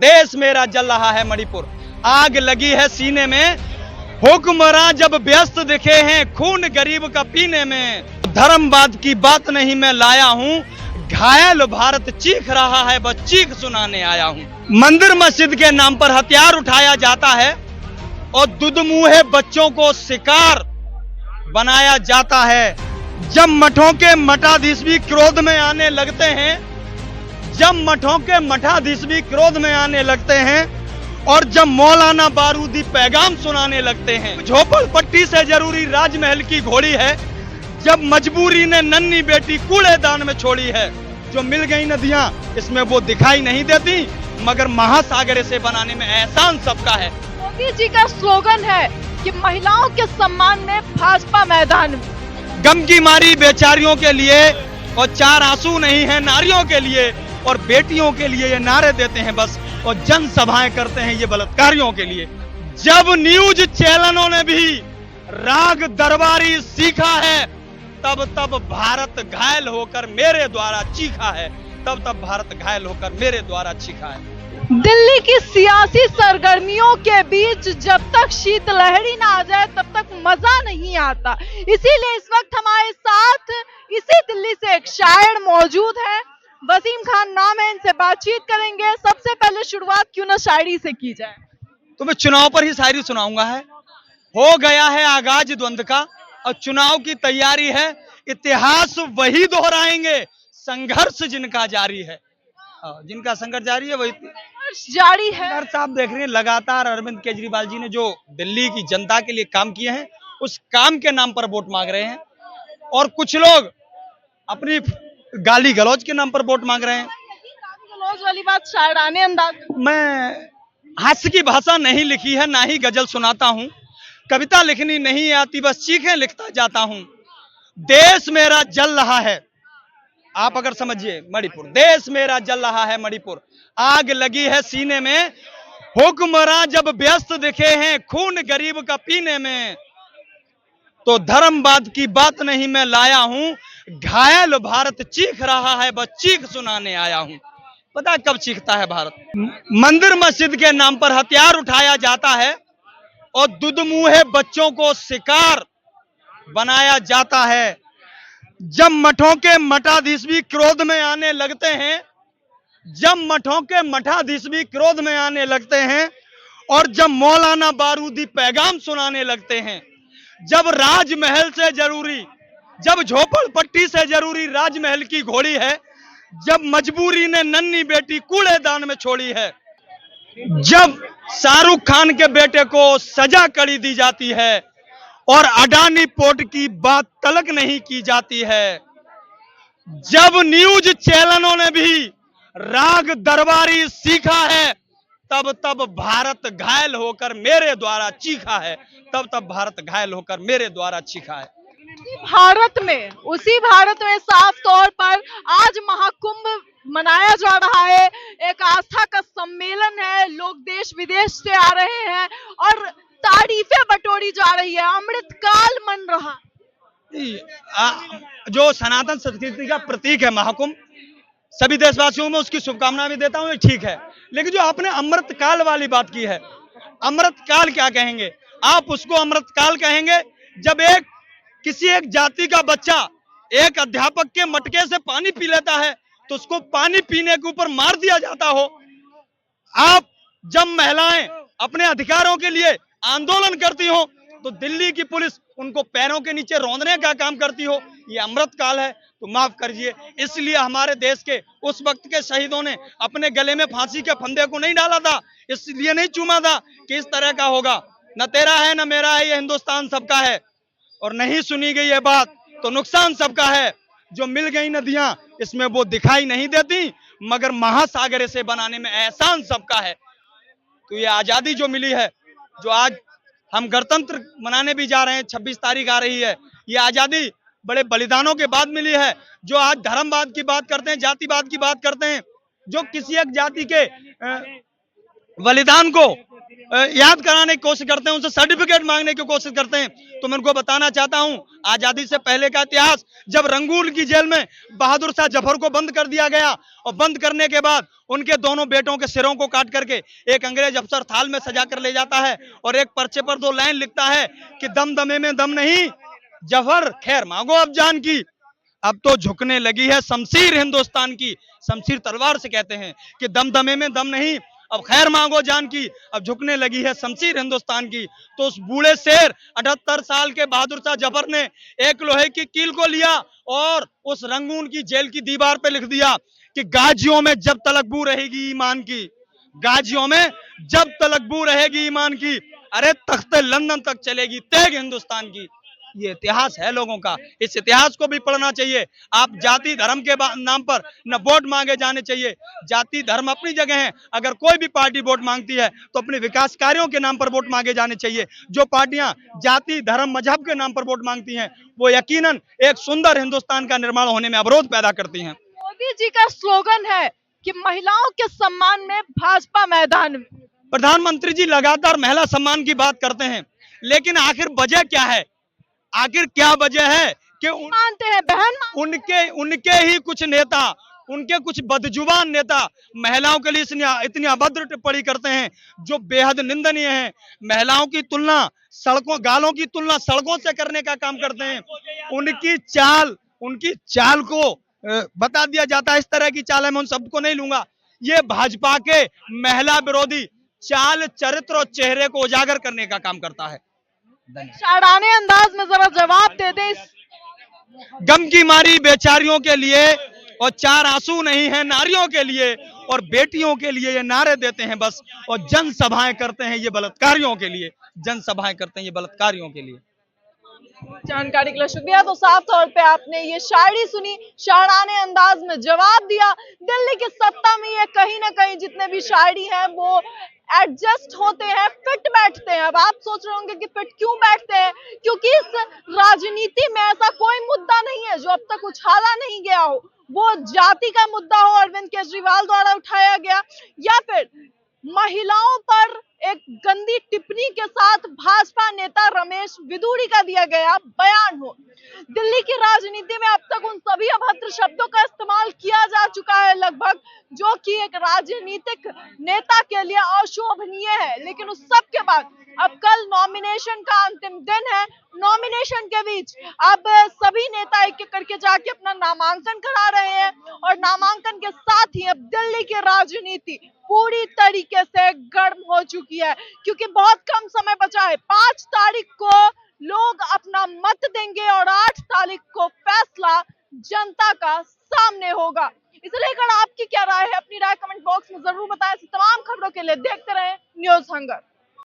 देश मेरा जल रहा है मणिपुर, आग लगी है सीने में। हुक्मरां जब व्यस्त दिखे हैं खून गरीब का पीने में। धर्मवाद की बात नहीं मैं लाया हूं, घायल भारत चीख रहा है, बस चीख सुनाने आया हूं। मंदिर मस्जिद के नाम पर हथियार उठाया जाता है और दुधमुहे बच्चों को शिकार बनाया जाता है। जब मठों के मठाधीश भी क्रोध में आने लगते हैं, जब मठों के मठाधीश भी क्रोध में आने लगते हैं और जब मौलाना बारूदी पैगाम सुनाने लगते हैं। झोपड़पट्टी से जरूरी राजमहल की घोड़ी है, जब मजबूरी ने नन्ही बेटी कूड़ेदान में छोड़ी है। जो मिल गई नदियां इसमें वो दिखाई नहीं देती, मगर महासागर से बनाने में एहसान सबका है। मोदी जी का स्लोगन है कि महिलाओं के सम्मान में भाजपा मैदान में। गम की मारी बेचारियों के लिए और चार आंसू नहीं है नारियों के लिए, और बेटियों के लिए ये नारे देते हैं बस, और जनसभाएं करते हैं ये बलात्कारियों के लिए। जब न्यूज चैनलों ने भी राग दरबारी सीखा है, तब तब भारत घायल होकर मेरे द्वारा चीखा है, तब तब भारत घायल होकर मेरे द्वारा चीखा है। दिल्ली की सियासी सरगर्मियों के बीच जब तक शीतलहरी ना आ जाए तब तक मजा नहीं आता। इसीलिए इस वक्त हमारे साथ इसी दिल्ली से एक शायर मौजूद है, वसीम खान नाम है, इनसे बातचीत करेंगे। सबसे पहले शुरुआत क्यों ना शायरी से की जाए। तो मैं चुनाव पर ही शायरी सुनाऊंगा। है हो गया है आगाज द्वंद का और चुनाव की तैयारी है, इतिहास वही दोहराएंगे संघर्ष जिनका जारी है। जिनका संघर्ष जारी है वही जारी है। आप देख रहे हैं लगातार अरविंद केजरीवाल जी ने जो दिल्ली की जनता के लिए काम किए हैं, उस काम के नाम पर वोट मांग रहे हैं, और कुछ लोग अपनी गाली गलौज के नाम पर वोट मांग रहे हैं। गाली गलौज वाली बात शायराने अंदाज। मैं हास्य की भाषा नहीं लिखी है, ना ही गजल सुनाता हूं, कविता लिखनी नहीं आती, बस चीखें लिखता जाता हूं। देश मेरा जल रहा है, आप अगर समझिए मणिपुर, देश मेरा जल रहा है मणिपुर, आग लगी है सीने में। हुक्मरां जब व्यस्त दिखे हैं खून गरीब का पीने में, तो धर्मवाद की बात नहीं मैं लाया हूं, घायल भारत चीख रहा है, बस चीख सुनाने आया हूं। पता कब चीखता है भारत? मंदिर मस्जिद के नाम पर हथियार उठाया जाता है और दुधमुहे बच्चों को शिकार बनाया जाता है। जब मठों के मठाधीश भी क्रोध में आने लगते हैं, जब मठों के मठाधीश भी क्रोध में आने लगते हैं और जब मौलाना बारूदी पैगाम सुनाने लगते हैं, जब राजमहल से जरूरी, जब झोपड़पट्टी से जरूरी राजमहल की घोड़ी है, जब मजबूरी ने नन्ही बेटी कूड़ेदान में छोड़ी है, जब शाहरुख खान के बेटे को सजा कड़ी दी जाती है और अडानी पोर्ट की बात तलक नहीं की जाती है, जब न्यूज चैनलों ने भी राग दरबारी सीखा है, तब तब भारत घायल होकर मेरे द्वारा चीखा है, तब तब भारत घायल होकर मेरे द्वारा चीखा है। उसी भारत में साफ तौर पर आज महाकुंभ मनाया जा रहा है, एक आस्था का सम्मेलन है, लोग देश विदेश से आ रहे हैं और तारीफें बटोरी जा रही है, अमृतकाल मन रहा। जो सनातन संस्कृति का प्रतीक है महाकुंभ, सभी देशवासियों में उसकी शुभकामनाएं भी देता हूं, ये ठीक है। लेकिन जो आपने अमृतकाल वाली बात की है, अमृतकाल क्या कहेंगे आप? उसको अमृतकाल कहेंगे जब किसी एक जाति का बच्चा एक अध्यापक के मटके से पानी पी लेता है तो उसको पानी पीने के ऊपर मार दिया जाता हो। आप जब महिलाएं अपने अधिकारों के लिए आंदोलन करती हो तो दिल्ली की पुलिस उनको पैरों के नीचे रौंदने का काम करती हो, ये अमृतकाल है। तो माफ करिए, इसलिए हमारे देश के उस वक्त के शहीदों ने अपने गले में फांसी के फंदे को नहीं डाला था, इसलिए नहीं चूमा था कि इस तरह का होगा। न तेरा है न मेरा है, ये हिंदुस्तान सबका है, और नहीं सुनी गई ये बात तो नुकसान सबका है। जो मिल गई नदियां इसमें वो दिखाई नहीं देती, मगर महासागर से बनाने में एहसान सबका है। तो ये आजादी जो मिली है, जो आज हम गणतंत्र मनाने भी जा रहे हैं, 26 तारीख आ रही है, ये आजादी बड़े बलिदानों के बाद मिली है। जो आज धर्मवाद की बात करते हैं, जातिवाद की बात करते हैं, जो किसी एक जाति के बलिदान को याद कराने की कोशिश करते हैं, उनसे सर्टिफिकेट मांगने की कोशिश करते हैं। तो मैं उनको बताना चाहता हूं, आजादी से पहले का इतिहास, जब रंगून की जेल में बहादुर शाह जफर को बंद कर दिया गया और बंद करने के बाद उनके दोनों बेटों के सिरों को काट करके एक अंग्रेज अफसर थाल में सजा कर ले जाता है और एक पर्चे पर 2 लाइन लिखता है कि दम दमे में दम नहीं, जफर खैर मांगो अब जान की। अब तो झुकने लगी है शमशीर हिंदुस्तान की। शमशीर तलवार से कहते हैं कि दमदमे में दम नहीं, अब खैर मांगो जान की। अब झुकने लगी है शमशीर हिंदुस्तान की। तो उस बूढ़े शेर 78 साल के बहादुर शाह जफर ने एक लोहे की कील को लिया और उस रंगून की जेल की दीवार पे लिख दिया कि गाजियों में जब तलक बू रहेगी ईमान की, गाजियों में जब तलक बू रहेगी ईमान की, अरे तख्ते लंदन तक चलेगी तेग हिंदुस्तान की। ये इतिहास है लोगों का, इस इतिहास को भी पढ़ना चाहिए। आप जाति धर्म के नाम पर न वोट मांगे जाने चाहिए। जाति धर्म अपनी जगह है, अगर कोई भी पार्टी वोट मांगती है तो अपने विकास कार्यों के नाम पर वोट मांगे जाने चाहिए। जो पार्टियां जाति धर्म मजहब के नाम पर वोट मांगती हैं वो यकीनन एक सुंदर हिंदुस्तान का निर्माण होने में अवरोध पैदा करती हैं। मोदी जी का स्लोगन है कि महिलाओं के सम्मान में भाजपा मैदान में। प्रधानमंत्री जी लगातार महिला सम्मान की बात करते हैं, लेकिन आखिर वजह क्या है? आखिर क्या वजह है कि मानते हैं बहन उनके ही कुछ नेता, उनके कुछ बदजुबान नेता महिलाओं के लिए इतनी अभद्र टिप्पणी करते हैं जो बेहद निंदनीय है। महिलाओं की तुलना गालों की तुलना सड़कों से करने का काम करते हैं। उनकी चाल को बता दिया जाता है, इस तरह की चाल है, मैं उन शब्द को नहीं लूंगा। ये भाजपा के महिला विरोधी चाल, चरित्र और चेहरे को उजागर करने का काम करता है। शाराने अंदाज में जरा जवाब दे दे इस गम की मारी बेचारियों के लिए और 4 आंसू नहीं है नारियों के लिए और बेटियों के लिए ये नारे देते हैं बस, और जनसभाएं करते हैं ये बलात्कारियों के लिए, जनसभाएं करते हैं ये बलात्कारियों के लिए। जानकारी के लिए शुक्रिया। तो साफ तौर पे आपने ये शायरी सुनी, शायराने अंदाज में जवाब दिया। दिल्ली की सत्ता में ये कहीं ना कहीं जितने भी शायरी हैं वो एडजस्ट होते हैं, फिट बैठते हैं। अब आप सोच रहे होंगे कि फिट क्यों बैठते हैं, क्योंकि इस राजनीति में ऐसा कोई मुद्दा नहीं है जो अब तक उछाला नहीं गया हो। वो जाति का मुद्दा हो अरविंद केजरीवाल द्वारा उठाया गया, या फिर महिलाओं पर एक गंदी टिप्पणी के साथ भाजपा नेता रमेश विदुरी का दिया गया बयान हो। दिल्ली की राजनीति में अब तक उन सभी अभद्र शब्दों का इस्तेमाल किया जा चुका है लगभग, जो कि एक राजनीतिक नेता के लिए अशोभनीय है। लेकिन उस सब के बाद अब कल नॉमिनेशन का अंतिम दिन है। नॉमिनेशन के बीच अब सभी नेता एक एक करके जाके अपना नामांकन करा रहे हैं और नामांकन के साथ ही अब दिल्ली की राजनीति पूरी तरीके से गर्म हो चुकी है, क्योंकि बहुत कम समय बचा है। 5 तारीख को लोग अपना मत देंगे और 8 तारीख को फैसला जनता का सामने होगा। इसे लेकर आपकी क्या राय है? अपनी राय कमेंट बॉक्स में जरूर बताएं। ऐसी तमाम खबरों के लिए देखते रहें न्यूज़ हंगर।